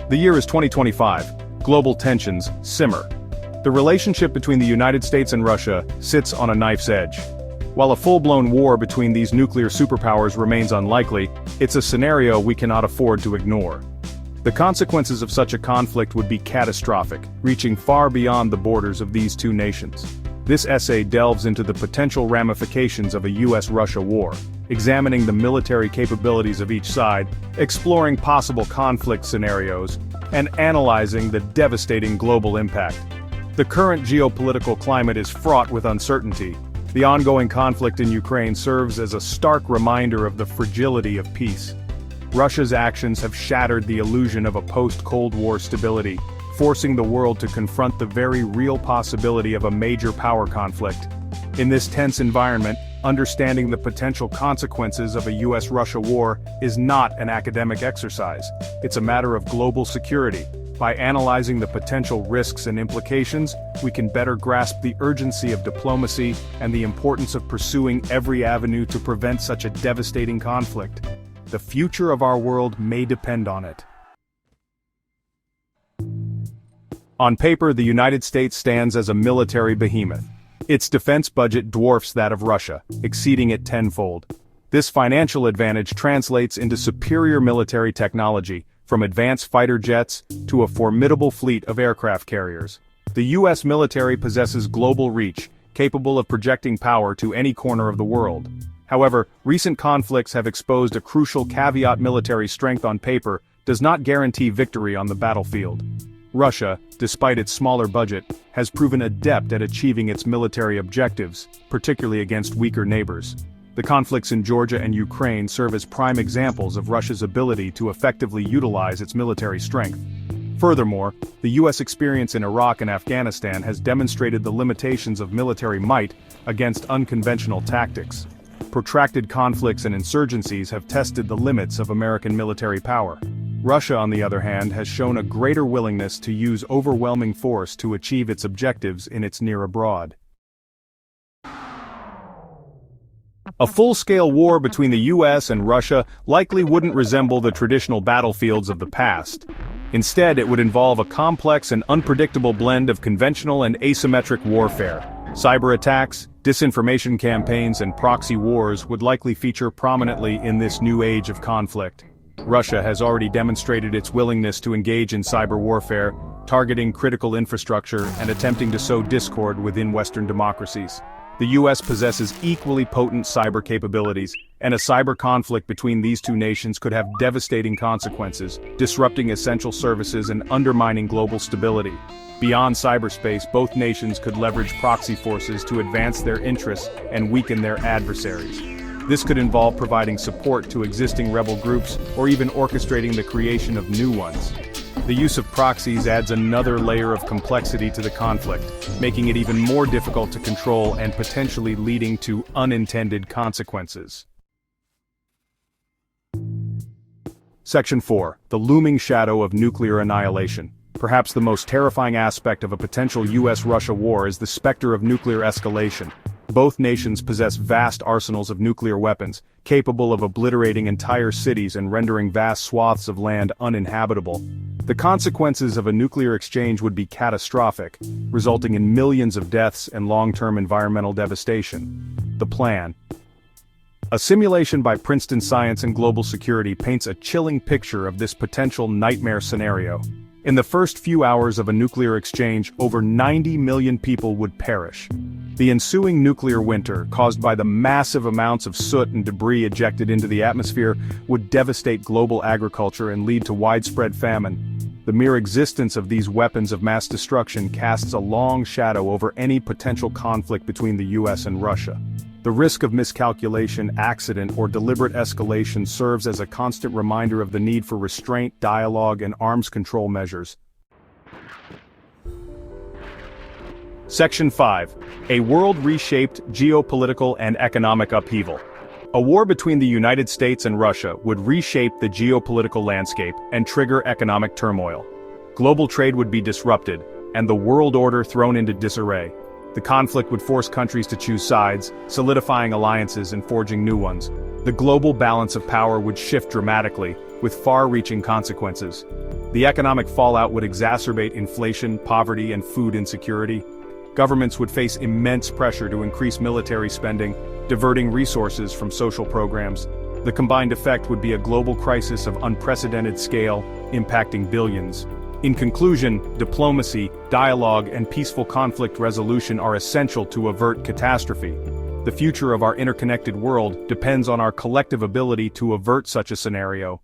The year is 2025. Global tensions simmer. The relationship between the United States and Russia sits on a knife's edge. While a full-blown war between these nuclear superpowers remains unlikely, it's a scenario we cannot afford to ignore. The consequences of such a conflict would be catastrophic, reaching far beyond the borders of these two nations. This essay delves into the potential ramifications of a US-Russia war, examining the military capabilities of each side, exploring possible conflict scenarios, and analyzing the devastating global impact. The current geopolitical climate is fraught with uncertainty. The ongoing conflict in Ukraine serves as a stark reminder of the fragility of peace. Russia's actions have shattered the illusion of a post-Cold War stability, forcing the world to confront the very real possibility of a major power conflict. In this tense environment, understanding the potential consequences of a US-Russia war is not an academic exercise. It's a matter of global security. By analyzing the potential risks and implications, we can better grasp the urgency of diplomacy and the importance of pursuing every avenue to prevent such a devastating conflict. The future of our world may depend on it. On paper, the United States stands as a military behemoth. Its defense budget dwarfs that of Russia, exceeding it tenfold. This financial advantage translates into superior military technology, from advanced fighter jets to a formidable fleet of aircraft carriers. The U.S. military possesses global reach, capable of projecting power to any corner of the world. However, recent conflicts have exposed a crucial caveat: military strength on paper does not guarantee victory on the battlefield. Russia, despite its smaller budget, has proven adept at achieving its military objectives, particularly against weaker neighbors. The conflicts in Georgia and Ukraine serve as prime examples of Russia's ability to effectively utilize its military strength. Furthermore, the U.S. experience in Iraq and Afghanistan has demonstrated the limitations of military might against unconventional tactics. Protracted conflicts and insurgencies have tested the limits of American military power. Russia, on the other hand, has shown a greater willingness to use overwhelming force to achieve its objectives in its near abroad. A full-scale war between the US and Russia likely wouldn't resemble the traditional battlefields of the past. Instead, it would involve a complex and unpredictable blend of conventional and asymmetric warfare. Cyber attacks, disinformation campaigns, and proxy wars would likely feature prominently in this new age of conflict. Russia has already demonstrated its willingness to engage in cyber warfare, targeting critical infrastructure and attempting to sow discord within Western democracies. The US possesses equally potent cyber capabilities, and a cyber conflict between these two nations could have devastating consequences, disrupting essential services and undermining global stability. Beyond cyberspace, both nations could leverage proxy forces to advance their interests and weaken their adversaries. This could involve providing support to existing rebel groups or even orchestrating the creation of new ones. The use of proxies adds another layer of complexity to the conflict, making it even more difficult to control and potentially leading to unintended consequences. Section 4. The looming shadow of nuclear annihilation. Perhaps the most terrifying aspect of a potential US-Russia war is the specter of nuclear escalation. Both nations possess vast arsenals of nuclear weapons, capable of obliterating entire cities and rendering vast swaths of land uninhabitable. The consequences of a nuclear exchange would be catastrophic, resulting in millions of deaths and long-term environmental devastation. The plan. A simulation by Princeton Science and Global Security paints a chilling picture of this potential nightmare scenario. In the first few hours of a nuclear exchange, over 90 million people would perish. The ensuing nuclear winter, caused by the massive amounts of soot and debris ejected into the atmosphere, would devastate global agriculture and lead to widespread famine. The mere existence of these weapons of mass destruction casts a long shadow over any potential conflict between the US and Russia. The risk of miscalculation, accident, or deliberate escalation serves as a constant reminder of the need for restraint, dialogue, and arms control measures. Section 5. A world reshaped, geopolitical and economic upheaval. A war between the United States and Russia would reshape the geopolitical landscape and trigger economic turmoil. Global trade would be disrupted, and the world order thrown into disarray. The conflict would force countries to choose sides, solidifying alliances and forging new ones. The global balance of power would shift dramatically, with far-reaching consequences. The economic fallout would exacerbate inflation, poverty, and food insecurity. Governments would face immense pressure to increase military spending, diverting resources from social programs. The combined effect would be a global crisis of unprecedented scale, impacting billions. In conclusion, diplomacy, dialogue, and peaceful conflict resolution are essential to avert catastrophe. The future of our interconnected world depends on our collective ability to avert such a scenario.